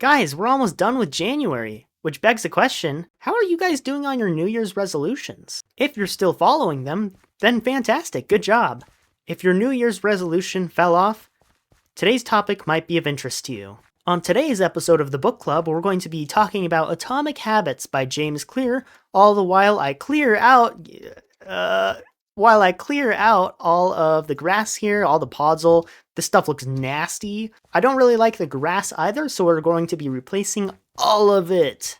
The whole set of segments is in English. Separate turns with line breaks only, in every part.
Guys, we're almost done with January, which begs the question, how are you guys doing on your New Year's resolutions? If you're still following them, then fantastic, good job. If your New Year's resolution fell off, today's topic might be of interest to you. On today's episode of the Book Club, we're going to be talking about Atomic Habits by James Clear, all the while I clear out all of the grass here, all the podzol. This stuff looks nasty. I don't really like the grass either, so we're going to be replacing all of it.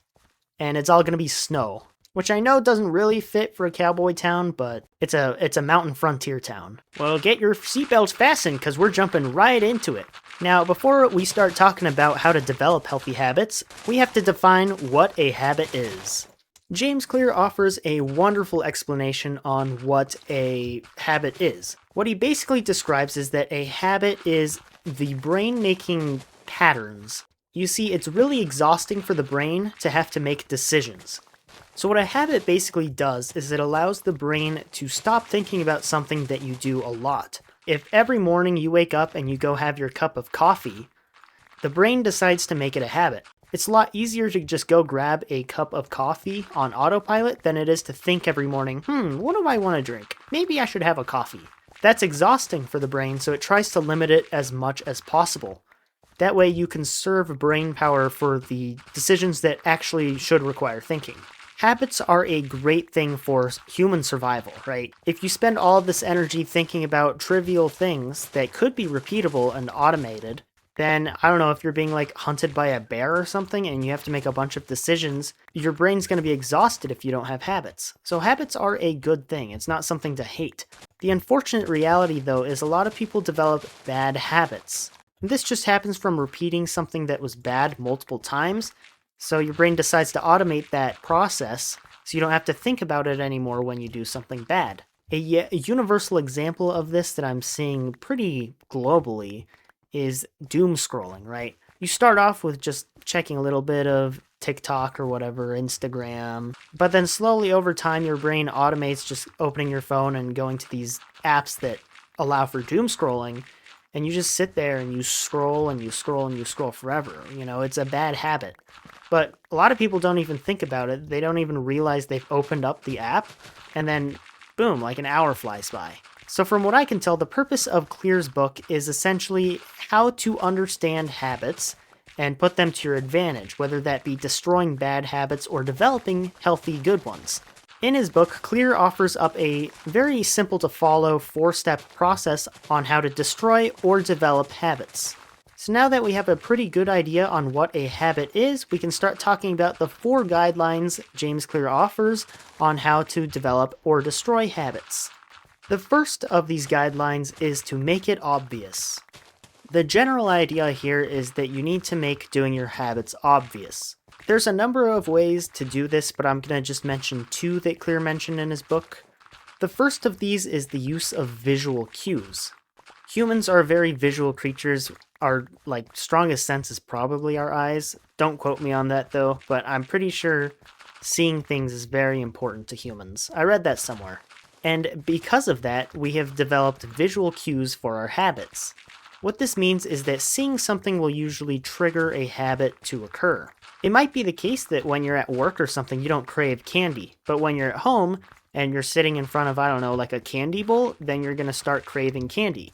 And it's all going to be snow, which I know doesn't really fit for a cowboy town, but it's a mountain frontier town. Well, get your seatbelts fastened, because we're jumping right into it. Now, before we start talking about how to develop healthy habits, we have to define what a habit is. James Clear offers a wonderful explanation on what a habit is. What he basically describes is that a habit is the brain making patterns. You see, it's really exhausting for the brain to have to make decisions. So what a habit basically does is it allows the brain to stop thinking about something that you do a lot. If every morning you wake up and you go have your cup of coffee, the brain decides to make it a habit. It's a lot easier to just go grab a cup of coffee on autopilot than it is to think every morning, what do I want to drink? Maybe I should have a coffee. That's exhausting for the brain, so it tries to limit it as much as possible. That way you conserve brain power for the decisions that actually should require thinking. Habits are a great thing for human survival, right? If you spend all of this energy thinking about trivial things that could be repeatable and automated, then, I don't know, if you're being hunted by a bear or something and you have to make a bunch of decisions, your brain's going to be exhausted if you don't have habits. So habits are a good thing. It's not something to hate. The unfortunate reality, though, is a lot of people develop bad habits. And this just happens from repeating something that was bad multiple times, so your brain decides to automate that process so you don't have to think about it anymore when you do something bad. A universal example of this that I'm seeing pretty globally is doom scrolling, right? You start off with just checking a little bit of TikTok or whatever, Instagram, but then slowly over time your brain automates just opening your phone and going to these apps that allow for doom scrolling, and you just sit there and you scroll and you scroll and you scroll forever. It's a bad habit. But a lot of people don't even think about it. They don't even realize they've opened up the app, and then boom, an hour flies by. So from what I can tell, the purpose of Clear's book is essentially how to understand habits and put them to your advantage, whether that be destroying bad habits or developing healthy good ones. In his book, Clear offers up a very simple to follow 4-step process on how to destroy or develop habits. So now that we have a pretty good idea on what a habit is, we can start talking about the 4 guidelines James Clear offers on how to develop or destroy habits. The first of these guidelines is to make it obvious. The general idea here is that you need to make doing your habits obvious. There's a number of ways to do this, but I'm going to just mention 2 that Clear mentioned in his book. The first of these is the use of visual cues. Humans are very visual creatures. Our strongest sense is probably our eyes. Don't quote me on that though, but I'm pretty sure seeing things is very important to humans. I read that somewhere. And because of that, we have developed visual cues for our habits. What this means is that seeing something will usually trigger a habit to occur. It might be the case that when you're at work or something, you don't crave candy, but when you're at home and you're sitting in front of, a candy bowl, then you're going to start craving candy.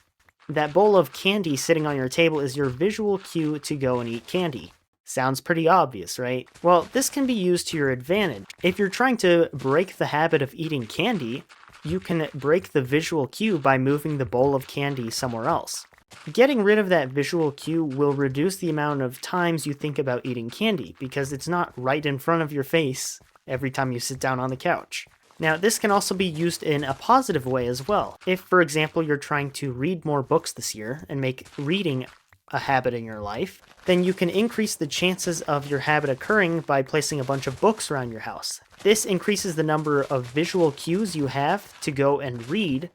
That bowl of candy sitting on your table is your visual cue to go and eat candy. Sounds pretty obvious, right? Well, this can be used to your advantage. If you're trying to break the habit of eating candy, you can break the visual cue by moving the bowl of candy somewhere else. Getting rid of that visual cue will reduce the amount of times you think about eating candy, because it's not right in front of your face every time you sit down on the couch. Now, this can also be used in a positive way as well. If, for example, you're trying to read more books this year and make reading a habit in your life, then you can increase the chances of your habit occurring by placing a bunch of books around your house. This increases the number of visual cues you have to go and read,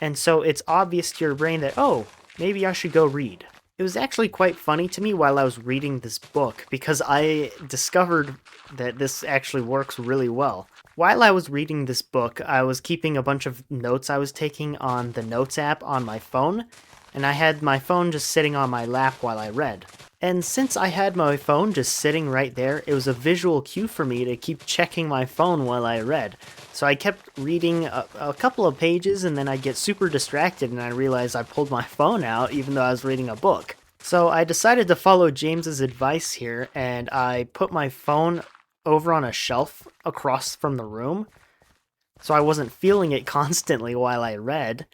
and so it's obvious to your brain that, oh, maybe I should go read. It was actually quite funny to me while I was reading this book, because I discovered that this actually works really well. While I was reading this book, I was keeping a bunch of notes I was taking on the Notes app on my phone, and I had my phone just sitting on my lap while I read. And since I had my phone just sitting right there, it was a visual cue for me to keep checking my phone while I read. So I kept reading a couple of pages and then I'd get super distracted and I realized I pulled my phone out even though I was reading a book. So I decided to follow James's advice here and I put my phone over on a shelf across from the room so I wasn't feeling it constantly while I read.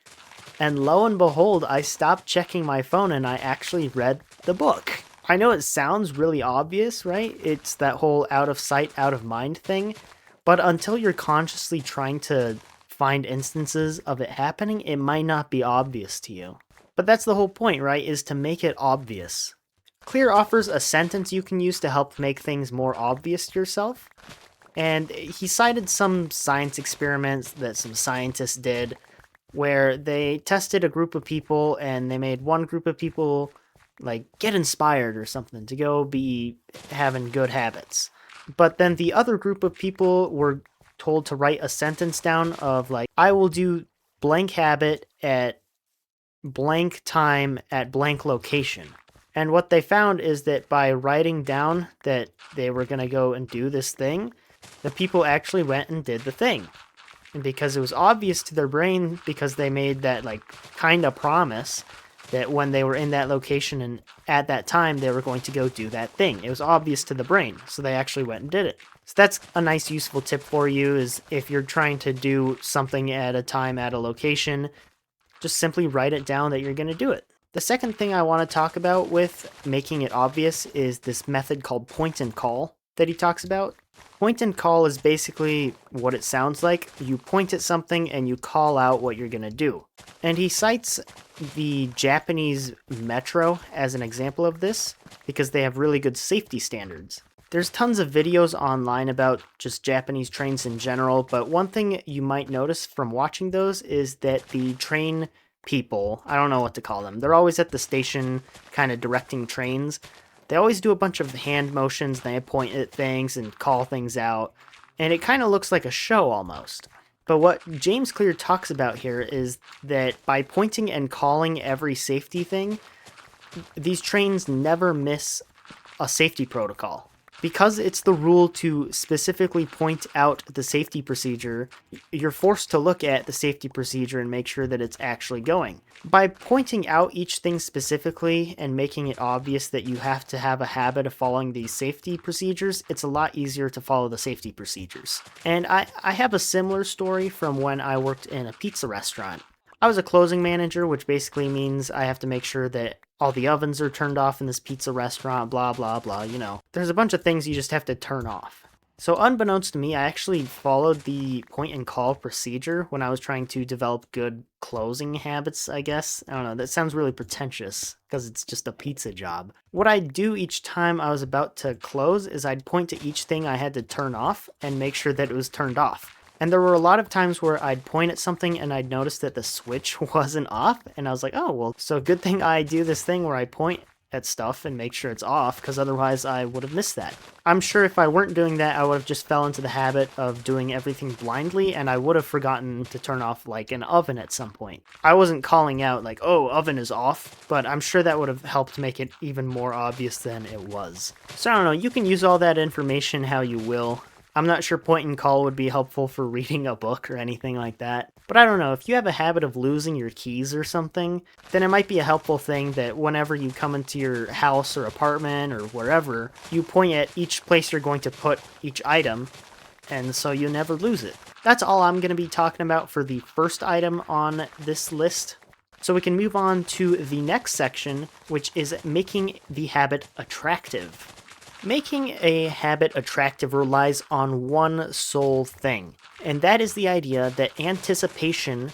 And lo and behold, I stopped checking my phone and I actually read the book. I know it sounds really obvious, right? It's that whole out of sight, out of mind thing. But until you're consciously trying to find instances of it happening, it might not be obvious to you. But that's the whole point, right? Is to make it obvious. Clear offers a sentence you can use to help make things more obvious to yourself. And he cited some science experiments that some scientists did where they tested a group of people and they made one group of people like get inspired or something to go be having good habits. But then the other group of people were told to write a sentence down of like, I will do blank habit at blank time at blank location. And what they found is that by writing down that they were going to go and do this thing, the people actually went and did the thing. And because it was obvious to their brain, because they made that like kind of promise that when they were in that location and at that time, they were going to go do that thing. It was obvious to the brain, so they actually went and did it. So that's a nice useful tip for you is if you're trying to do something at a time at a location, just simply write it down that you're going to do it. The second thing I want to talk about with making it obvious is this method called point and call that he talks about. Point and call is basically what it sounds like. You point at something and you call out what you're going to do. And he cites the Japanese metro as an example of this because they have really good safety standards. There's tons of videos online about just Japanese trains in general, but one thing you might notice from watching those is that the train people, I don't know what to call them, they're always at the station kind of directing trains. They always do a bunch of hand motions, they point at things and call things out, and it kind of looks like a show almost. But what James Clear talks about here is that by pointing and calling every safety thing, these trains never miss a safety protocol. Because it's the rule to specifically point out the safety procedure, you're forced to look at the safety procedure and make sure that it's actually going. By pointing out each thing specifically and making it obvious that you have to have a habit of following these safety procedures, it's a lot easier to follow the safety procedures. And I have a similar story from when I worked in a pizza restaurant. I was a closing manager, which basically means I have to make sure that all the ovens are turned off in this pizza restaurant, blah, blah, blah, you know. There's a bunch of things you just have to turn off. So unbeknownst to me, I actually followed the point and call procedure when I was trying to develop good closing habits, I guess. I don't know, that sounds really pretentious because it's just a pizza job. What I'd do each time I was about to close is I'd point to each thing I had to turn off and make sure that it was turned off. And there were a lot of times where I'd point at something and I'd notice that the switch wasn't off. And I was like, oh, well, so good thing I do this thing where I point at stuff and make sure it's off, because otherwise I would have missed that. I'm sure if I weren't doing that, I would have just fell into the habit of doing everything blindly, and I would have forgotten to turn off like an oven at some point. I wasn't calling out like, oh, oven is off, but I'm sure that would have helped make it even more obvious than it was. So I don't know, you can use all that information how you will. I'm not sure point and call would be helpful for reading a book or anything like that. But I don't know, if you have a habit of losing your keys or something, then it might be a helpful thing that whenever you come into your house or apartment or wherever, you point at each place you're going to put each item, and so you never lose it. That's all I'm going to be talking about for the first item on this list. So we can move on to the next section, which is making the habit attractive. Making a habit attractive relies on one sole thing, and that is the idea that anticipation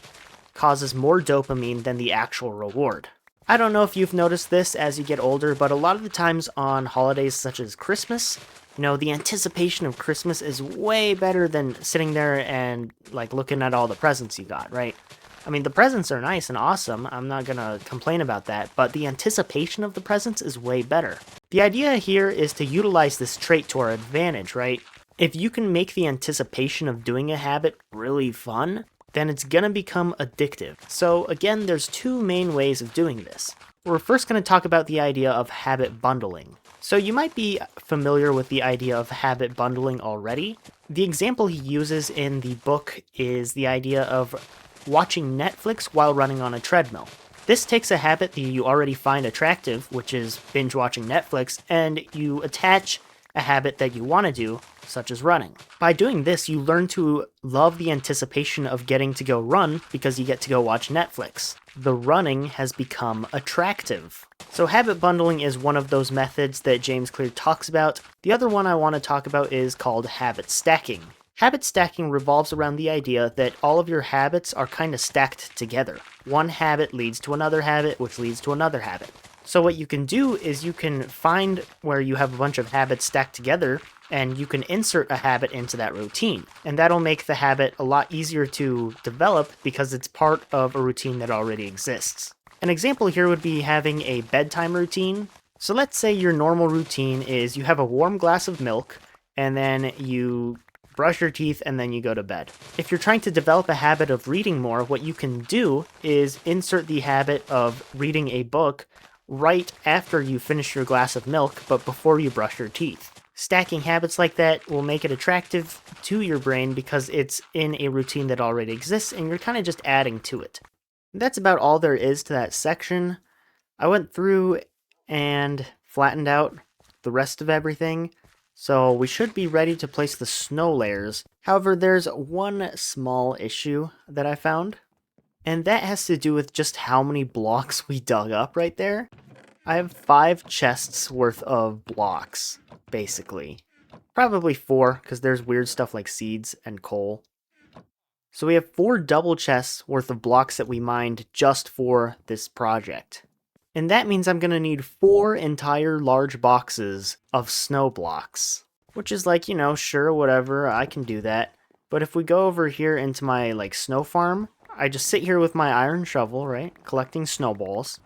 causes more dopamine than the actual reward. I don't know if you've noticed this as you get older, but a lot of the times on holidays such as Christmas, you know, the anticipation of Christmas is way better than sitting there and like looking at all the presents you got, right? I mean, the presents are nice and awesome, I'm not gonna complain about that, but the anticipation of the presents is way better. The idea here is to utilize this trait to our advantage, right? If you can make the anticipation of doing a habit really fun, then it's gonna become addictive. So again, there's two main ways of doing this. We're first going to talk about the idea of habit bundling. So you might be familiar with the idea of habit bundling already. The example he uses in the book is the idea of watching Netflix while running on a treadmill. This takes a habit that you already find attractive, which is binge watching Netflix, and you attach a habit that you want to do, such as running. By doing this, you learn to love the anticipation of getting to go run because you get to go watch Netflix. The running has become attractive. So habit bundling is one of those methods that James Clear talks about. The other one I want to talk about is called habit stacking. Habit stacking revolves around the idea that all of your habits are kind of stacked together. One habit leads to another habit, which leads to another habit. So what you can do is you can find where you have a bunch of habits stacked together, and you can insert a habit into that routine. And that'll make the habit a lot easier to develop because it's part of a routine that already exists. An example here would be having a bedtime routine. So let's say your normal routine is you have a warm glass of milk, and then you brush your teeth, and then you go to bed. If you're trying to develop a habit of reading more, what you can do is insert the habit of reading a book right after you finish your glass of milk, but before you brush your teeth. Stacking habits like that will make it attractive to your brain because it's in a routine that already exists and you're kind of just adding to it. That's about all there is to that section. I went through and flattened out the rest of everything, so we should be ready to place the snow layers. However, there's one small issue that I found, and that has to do with just how many blocks we dug up right there. I have 5 chests worth of blocks, basically. Probably 4, because there's weird stuff like seeds and coal. So we have 4 double chests worth of blocks that we mined just for this project. And that means I'm going to need 4 entire large boxes of snow blocks. Which is like, sure, whatever, I can do that. But if we go over here into my, snow farm, I just sit here with my iron shovel, right? Collecting snowballs.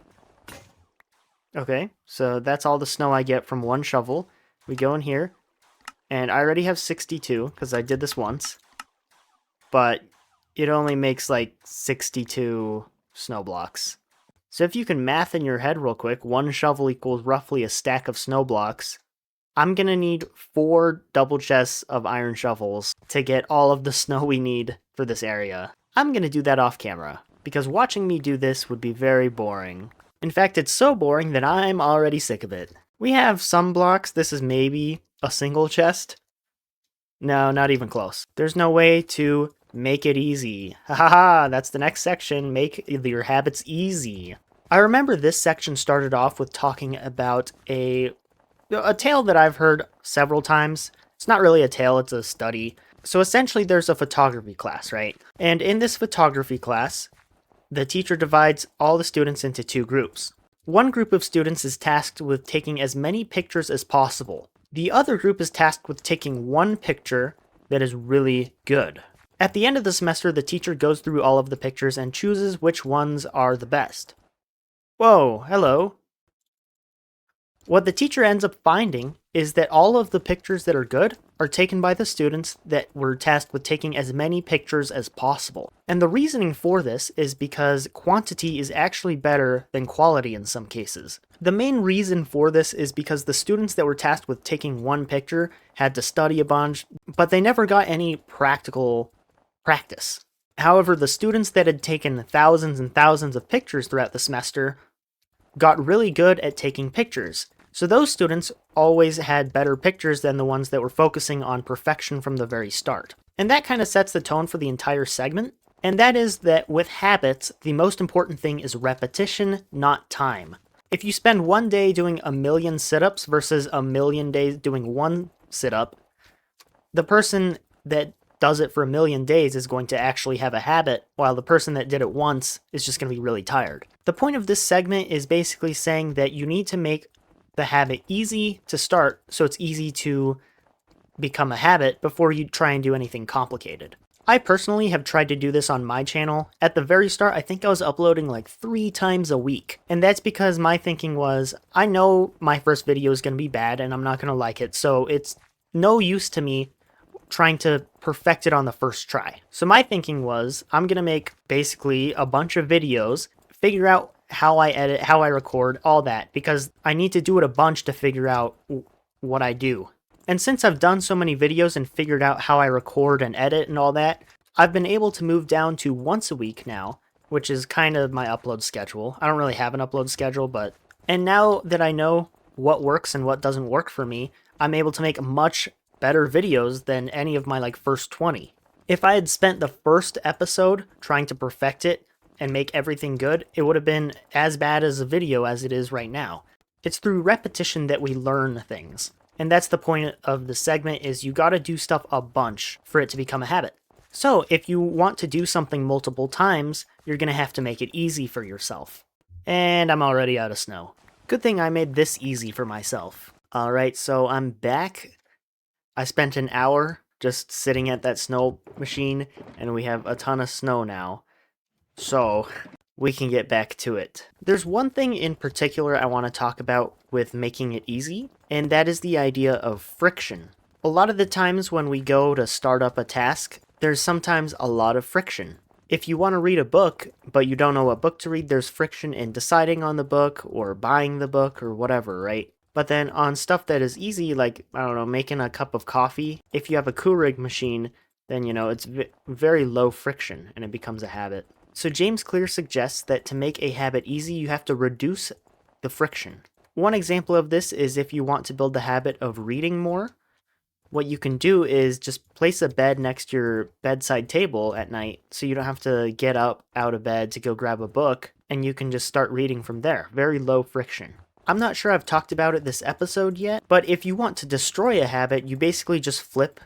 Okay, so that's all the snow I get from one shovel. We go in here, and I already have 62, because I did this once. But it only makes, 62 snow blocks. So if you can math in your head real quick, 1 shovel equals roughly a stack of snow blocks. I'm going to need 4 double chests of iron shovels to get all of the snow we need for this area. I'm going to do that off camera, because watching me do this would be very boring. In fact, it's so boring that I'm already sick of it. We have some blocks. This is maybe a single chest. No, not even close. There's no way to make it easy. Haha, that's the next section. Make your habits easy. I remember this section started off with talking about a tale that I've heard several times. It's not really a tale, it's a study. So essentially there's a photography class, right? And in this photography class, the teacher divides all the students into 2 groups. One group of students is tasked with taking as many pictures as possible. The other group is tasked with taking one picture that is really good. At the end of the semester, the teacher goes through all of the pictures and chooses which ones are the best. Whoa, hello. What the teacher ends up finding is that all of the pictures that are good are taken by the students that were tasked with taking as many pictures as possible. And the reasoning for this is because quantity is actually better than quality in some cases. The main reason for this is because the students that were tasked with taking one picture had to study a bunch, but they never got any practical practice. However, the students that had taken thousands and thousands of pictures throughout the semester got really good at taking pictures. So those students always had better pictures than the ones that were focusing on perfection from the very start. And that kind of sets the tone for the entire segment. And that is that with habits, the most important thing is repetition, not time. If you spend one day doing 1,000,000 sit-ups versus 1,000,000 days doing one sit-up, the person that does it for 1,000,000 days is going to actually have a habit, while the person that did it once is just going to be really tired. The point of this segment is basically saying that you need to make the habit easy to start so it's easy to become a habit before you try and do anything complicated. I personally have tried to do this on my channel. At the very start, I think I was uploading 3 times a week. And that's because my thinking was, I know my first video is going to be bad and I'm not going to like it, so it's no use to me trying to perfect it on the first try. So my thinking was, I'm going to make basically a bunch of videos, figure out how I edit, how I record, all that, because I need to do it a bunch to figure out what I do. And since I've done so many videos and figured out how I record and edit and all that, I've been able to move down to once a week now, which is kind of my upload schedule. I don't really have an upload schedule, but... And now that I know what works and what doesn't work for me, I'm able to make much better videos than any of my first 20. If I had spent the first episode trying to perfect it and make everything good, it would have been as bad as a video as it is right now. It's through repetition that we learn things. And that's the point of the segment, is you gotta do stuff a bunch for it to become a habit. So if you want to do something multiple times, you're gonna have to make it easy for yourself. And I'm already out of snow. Good thing I made this easy for myself. Alright, so I'm back. I spent an hour just sitting at that snow machine, and we have a ton of snow now. So, we can get back to it. There's one thing in particular I want to talk about with making it easy, and that is the idea of friction. A lot of the times when we go to start up a task, there's sometimes a lot of friction. If you want to read a book, but you don't know what book to read, there's friction in deciding on the book, or buying the book, or whatever, right? But then on stuff that is easy, like, I don't know, making a cup of coffee, if you have a Keurig machine, then, it's very low friction, and it becomes a habit. So James Clear suggests that to make a habit easy, you have to reduce the friction. One example of this is if you want to build the habit of reading more, what you can do is just place a bed next to your bedside table at night so you don't have to get up out of bed to go grab a book, and you can just start reading from there. Very low friction. I'm not sure I've talked about it this episode yet, but if you want to destroy a habit, you basically just flip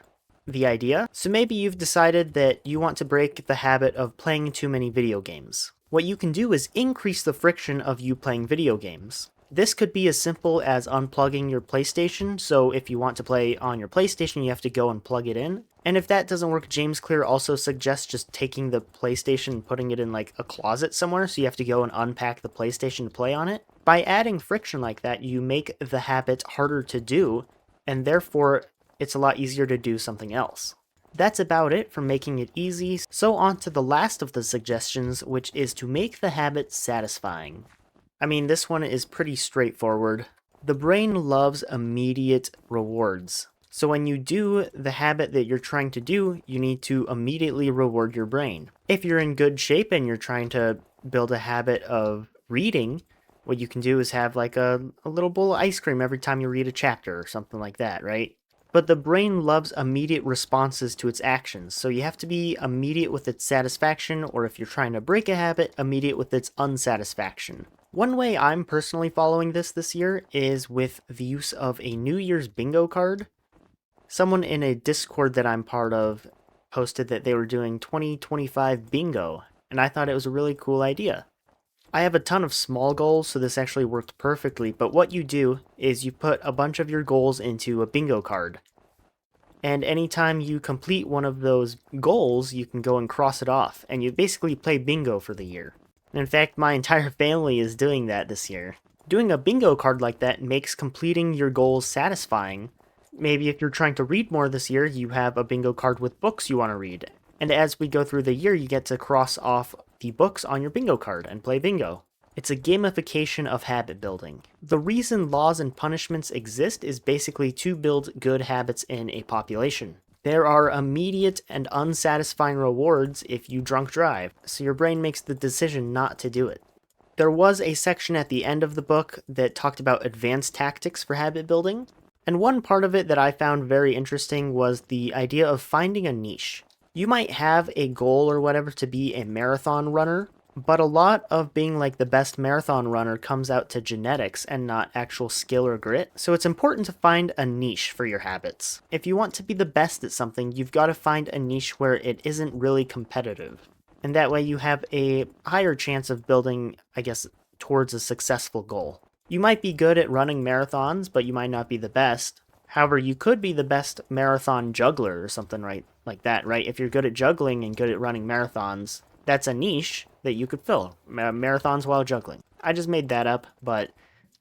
the idea. So maybe you've decided that you want to break the habit of playing too many video games. What you can do is increase the friction of you playing video games. This could be as simple as unplugging your PlayStation, so if you want to play on your PlayStation, you have to go and plug it in. And if that doesn't work, James Clear also suggests just taking the PlayStation and putting it in a closet somewhere, so you have to go and unpack the PlayStation to play on it. By adding friction like that, you make the habit harder to do, and therefore it's a lot easier to do something else. That's about it for making it easy, so on to the last of the suggestions, which is to make the habit satisfying. I mean, this one is pretty straightforward. The brain loves immediate rewards. So when you do the habit that you're trying to do, you need to immediately reward your brain. If you're in good shape and you're trying to build a habit of reading, what you can do is have a little bowl of ice cream every time you read a chapter or something like that, right? But the brain loves immediate responses to its actions, so you have to be immediate with its satisfaction, or if you're trying to break a habit, immediate with its unsatisfaction. One way I'm personally following this year is with the use of a New Year's bingo card. Someone in a Discord that I'm part of posted that they were doing 2025 bingo, and I thought it was a really cool idea. I have a ton of small goals, so this actually worked perfectly, but what you do is you put a bunch of your goals into a bingo card. And anytime you complete one of those goals, you can go and cross it off, and you basically play bingo for the year. In fact, my entire family is doing that this year. Doing a bingo card like that makes completing your goals satisfying. Maybe if you're trying to read more this year, you have a bingo card with books you want to read. And as we go through the year, you get to cross off the books on your bingo card and play bingo. It's a gamification of habit building. The reason laws and punishments exist is basically to build good habits in a population. There are immediate and unsatisfying rewards if you drunk drive, so your brain makes the decision not to do it. There was a section at the end of the book that talked about advanced tactics for habit building, and one part of it that I found very interesting was the idea of finding a niche. You might have a goal or whatever to be a marathon runner, but a lot of being the best marathon runner comes out to genetics and not actual skill or grit, so it's important to find a niche for your habits. If you want to be the best at something, you've got to find a niche where it isn't really competitive, and that way you have a higher chance of building, towards a successful goal. You might be good at running marathons, but you might not be the best. However, you could be the best marathon juggler or something like that, right? If you're good at juggling and good at running marathons, that's a niche that you could fill. Marathons while juggling. I just made that up, but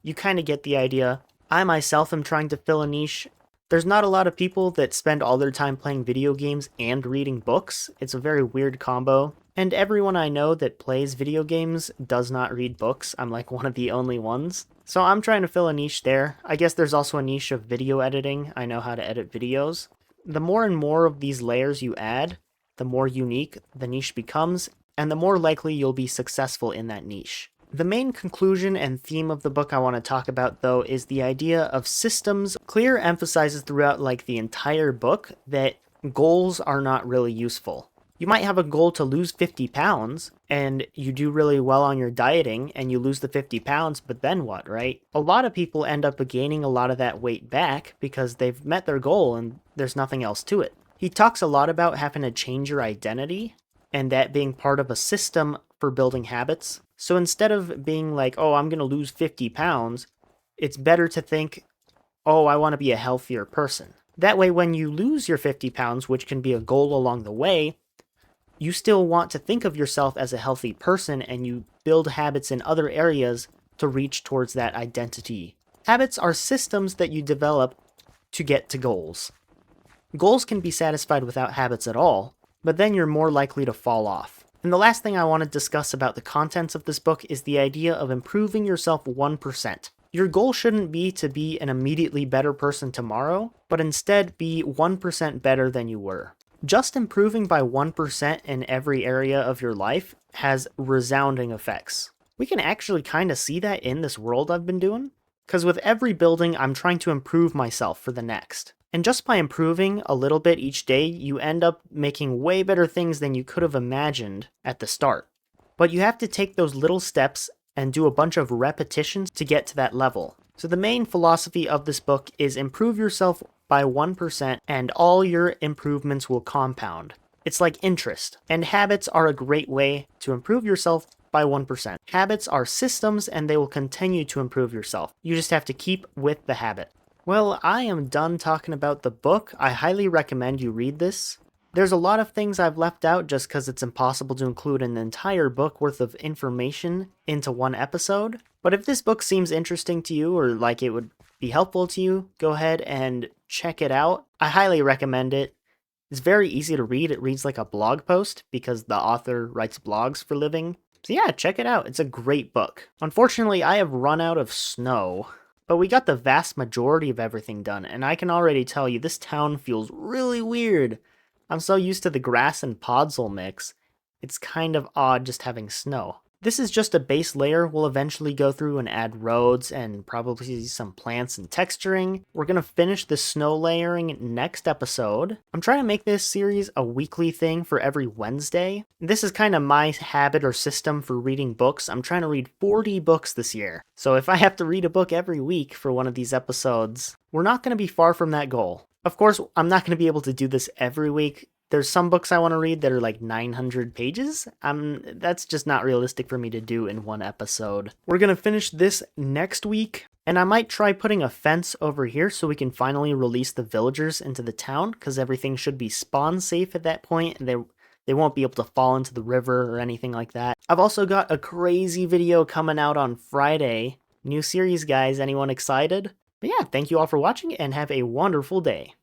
you kind of get the idea. I myself am trying to fill a niche. There's not a lot of people that spend all their time playing video games and reading books. It's a very weird combo. And everyone I know that plays video games does not read books. I'm like one of the only ones. So I'm trying to fill a niche there. I guess there's also a niche of video editing. I know how to edit videos. The more and more of these layers you add, the more unique the niche becomes, and the more likely you'll be successful in that niche. The main conclusion and theme of the book I want to talk about, though, is the idea of systems. Clear emphasizes throughout like the entire book that goals are not really useful. You might have a goal to lose 50 pounds, and you do really well on your dieting, and you lose the 50 pounds, but then what, right? A lot of people end up gaining a lot of that weight back because they've met their goal and there's nothing else to it. He talks a lot about having to change your identity, and that being part of a system for building habits. So instead of being like, oh, I'm going to lose 50 pounds, it's better to think, oh, I want to be a healthier person. That way, when you lose your 50 pounds, which can be a goal along the way, you still want to think of yourself as a healthy person, and you build habits in other areas to reach towards that identity. Habits are systems that you develop to get to goals. Goals can be satisfied without habits at all, but then you're more likely to fall off. And the last thing I want to discuss about the contents of this book is the idea of improving yourself 1%. Your goal shouldn't be to be an immediately better person tomorrow, but instead be 1% better than you were. Just improving by 1% in every area of your life has resounding effects. We can actually kind of see that in this world I've been doing, because with every building I'm trying to improve myself for the next. And just by improving a little bit each day, you end up making way better things than you could have imagined at the start. But you have to take those little steps and do a bunch of repetitions to get to that level. So the main philosophy of this book is improve yourself by 1% and all your improvements will compound. It's like interest, and habits are a great way to improve yourself by 1%. Habits are systems and they will continue to improve yourself. You just have to keep with the habit. Well, I am done talking about the book. I highly recommend you read this. There's a lot of things I've left out just because it's impossible to include an entire book worth of information into one episode. But if this book seems interesting to you or like it would be helpful to you, go ahead and check it out. I highly recommend it. It's very easy to read. It reads like a blog post because the author writes blogs for a living. So yeah, check it out. It's a great book. Unfortunately, I have run out of snow, but we got the vast majority of everything done, and I can already tell you this town feels really weird. I'm so used to the grass and podzol mix, it's kind of odd just having snow. This is just a base layer. We'll eventually go through and add roads and probably some plants and texturing. We're going to finish the snow layering next episode. I'm trying to make this series a weekly thing for every Wednesday. This is kind of my habit or system for reading books. I'm trying to read 40 books this year. So if I have to read a book every week for one of these episodes, we're not going to be far from that goal. Of course, I'm not going to be able to do this every week. There's some books I want to read that are like 900 pages. That's just not realistic for me to do in one episode. We're going to finish this next week, and I might try putting a fence over here so we can finally release the villagers into the town, because everything should be spawn safe at that point, and they won't be able to fall into the river or anything like that. I've also got a crazy video coming out on Friday. New series, guys. Anyone excited? But yeah, thank you all for watching, and have a wonderful day.